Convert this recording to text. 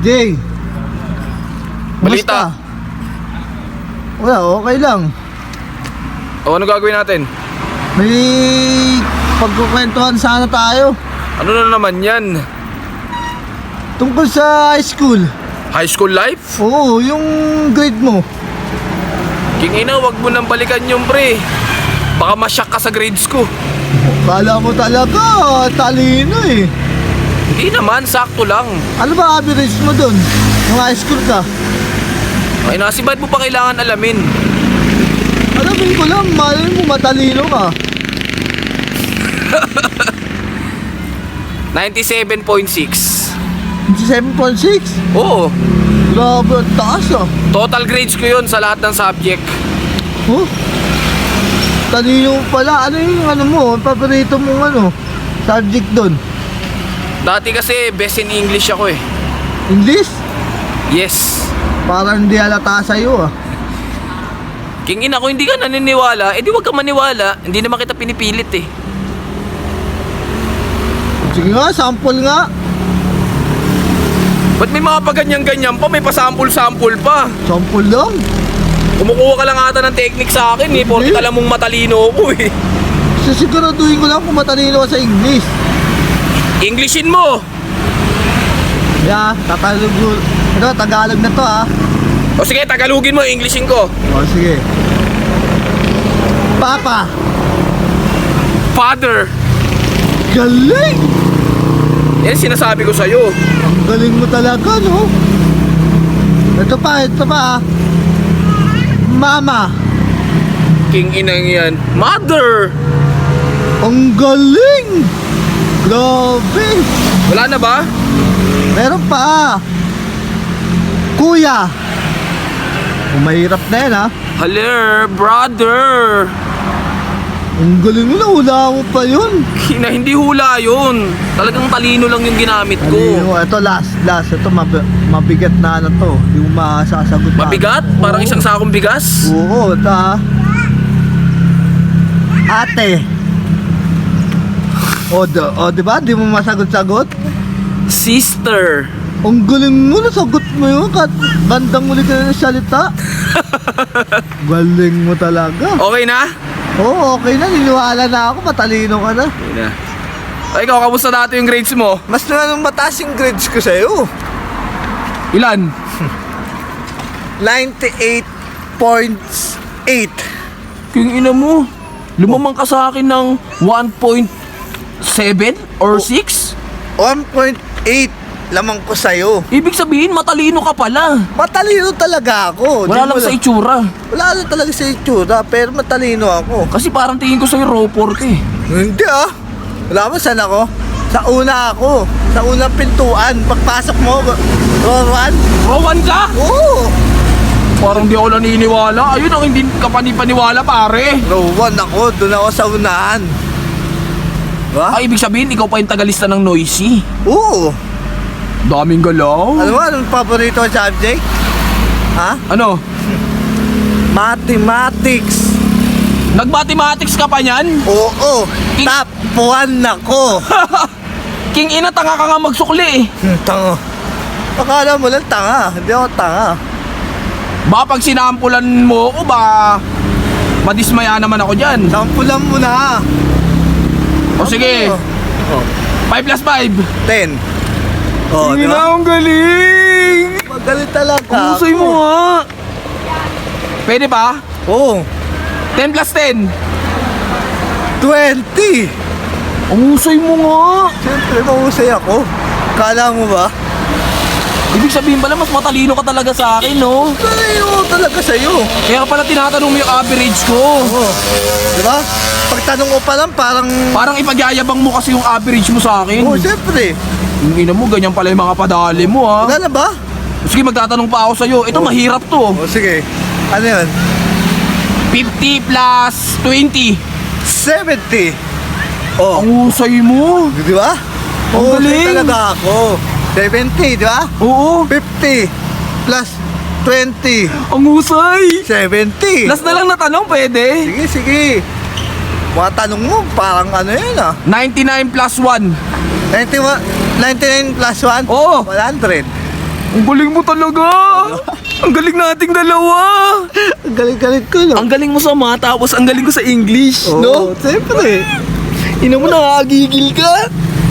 Jay. Balita. Wala, okay lang. O ano gagawin natin? May pagkukwentuhan sana tayo. Ano na naman yan? Tungkol sa high school. High school life? Oo, yung grade mo. King ina, wag mo nang balikan yung pre. Baka masyak ka sa grades ko. Kala mo talaga, talino eh. Hindi naman, sakto lang. Ano ba average mo dun? Nung high school ka? Ay nasi, ba't mo pa kailangan alamin? Alamin ko lang, malay mo matalino ka. 97.6. 7.6? Oo, Grabe, ang taas ah. total grades ko yun sa lahat ng subject. Huh? Talino pala. Ano yung ano mo? Paborito mong ano? Subject dun? Dati kasi best in English ako eh. English? Yes. Parang hindi halata sa'yo ah. King ina, kung hindi ka naniniwala, edi wag ka maniwala. Hindi naman kita pinipilit eh. Sige nga, sample nga. Ba't may mga paganyan-ganyan pa? May pasample-sample pa. Sample lang. Kumukuha ka lang ata ng technique sa akin eh. Porkit alam mong matalino ako eh. Sisiguraduhin ko lang kung matalino ka sa English. Englishin mo! Yeah, Tagalog na to ah. O sige, Tagalogin mo, Englishin ko. O sige. Papa. Father. Galing! Yan sinasabi ko sa'yo. Ang galing mo talaga, no? Ito pa ah. Mama. King inang yan. Mother! Ang galing! Grabe! Wala na ba? Meron pa. Kuya. Mahirap na yan ha. Haler, brother! Ang galing mo, nahula mo pa yun. Kina, hindi hula yun. Talagang talino lang yung ginamit ko. Ito last. Ito mabigat na ano to. Hindi mo masasagot na. Mabigat? Parang isang sakong bigas? Oo, ito ha. Ate. Diba? Di mo masagot-sagot? Sister. Ang galing mo, nasagot mo yun. Bandang muli ka na ng salita. Galing mo talaga. Okay na? Oo, okay na. Niniwala na ako. Matalino ka na. Okay na. Ay, ikaw, kamusta dati yung grades mo? Mas na mataas yung grades ko sa'yo. Ilan? 98.8. King ina mo. Lumamang ka sa akin ng 1.7 or 6? 1.8 lamang ko sa'yo. Ibig sabihin, matalino ka pala. Matalino talaga ako. Wala lang sa itsura. Wala lang talaga sa itsura, pero matalino ako. Kasi parang tingin ko sa'yo raw pork eh. Hindi ah. Wala mo, saan ako? Sa una ako. Sa unang pintuan. Pagpasok mo, Rowan. Rowan ka? Oo. Parang di ako naniniwala. Ayun ang hindi ka panipaniwala pare. Rowan ako. Doon ako sa unahan. Diba? Ibig sabihin, ikaw pa yung tagalista ng noisy. Oo. Daming galaw. Ano ba? Anong paborito kong subject? Ha? Ano? Mathematics. Nag-mathematics ka pa niyan? Oo. Top 1 ako. King ina, tanga ka nga magsukli eh. Tanga. Akala mo lang tanga. Hindi ako tanga. Baka pag sinampulan mo ko ba, madismaya naman ako dyan. Sampulan mo na. O sige, Oh. 5 plus 5. 10. Oh, King ina, ang galing. Magaling talaga. Kusay mo nga. Pwede ba? Oo. 10 plus 10. 20. Ang husay mo nga. Siyempre, mahusay ako. Kala mo ba? Ibig sabihin pala, mas matalino ka talaga sa akin, no? Talayo talaga sa'yo. Kaya pala tinatanong mo yung average ko. Oo. Diba? Pagtanong ko pa lang, parang... Parang ipagyayabang mo kasi yung average mo sa akin. Oo, siyempre. Yung ina mo, ganyan pala yung mga padali mo, ha? Wala na ba? Sige, magtatanong pa ako sa'yo. Ito, mahirap to. O, sige. Ano yun? 50 plus 20. 70. Oh, Ang husay mo. di ba? Ang Mahusay galing. talaga ako. 70, di ba? Oo, 50 plus 20. ang husay. 70. Last na lang na tanong, pwede? Sige, sige. Mga tanong mo, parang ano yun ah. 99 plus 1. 99 plus 1? Oo. 100. Ang galing mo talaga! Ang galing nating dalawa! Ang galing-galing ko, no? Ang galing mo sa math, tapos ang galing ko sa English, no? Siyempre. Ina mo, nakakagigil ka!